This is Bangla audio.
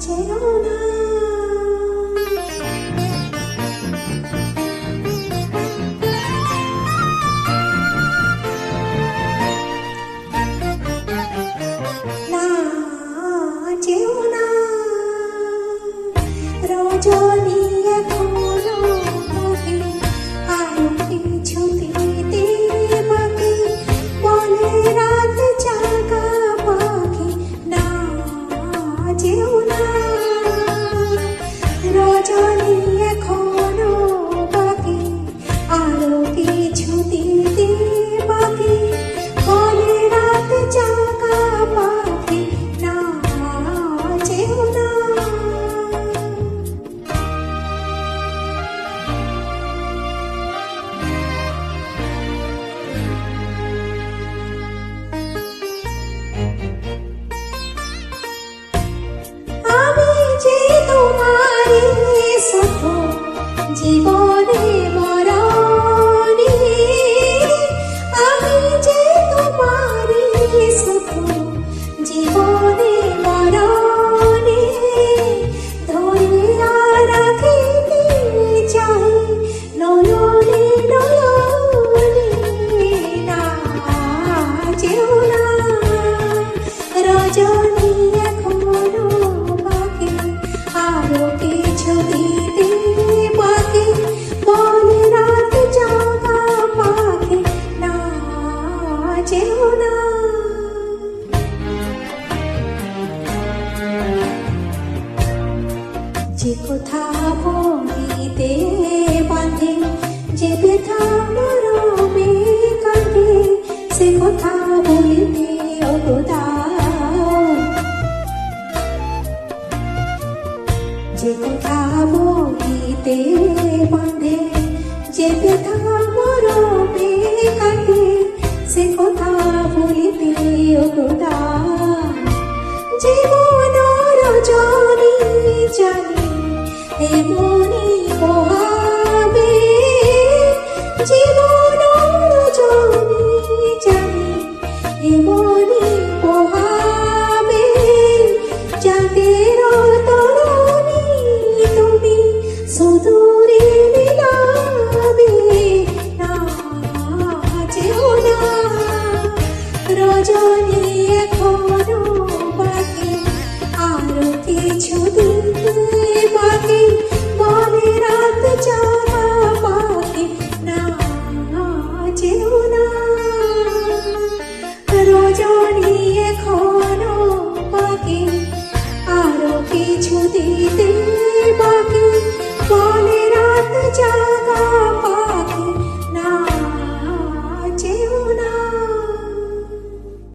চেনো না। না চেনো না, রজনী এখনো বাকি, আরো কিছু দিতে বাকি, বলে রাত জাগা পাখি। না চেনো না, রজনী এখনো বাকি, আরো কিছু দিতে বাকি, বলে রাত জাগা পাখি। না চেনো না। আমি যে তোমারই সুখ, জীবনে মরণে, আমি যে তোমারই সুখ, জীবনে মরণে, ধরিয়া রাখিতে চাই নয়নে নয়নে। না যেও না, রজনী এখনো বাকি, আরো কিছু দিতে বাকি, বলে রাত জাগা পাখি। না যেও না। যে কথা বলিতে বাঁধে, যে ব্যথা মরমে কাঁদে, সে কথা বলিতে অগদাও। যে কথা বলিতে বাঁধে, যে ব্যথা মরমে কাঁদে, সে কথা বলিতে অগদাও। জীবন রজনী জানি এমনি পোহাবে, জীবন রজনী জানি এমনি পোহাবে, চাঁদের তরণী তুমি সুদূরে মিলাবে। না যেও না, রজনী এখনো বাকি, আরো কিছু দিতে বাকি, বলে রাত জাগা পাখি। না যেও না, রজনী এখনো বাকি, আরো কিছু দিতে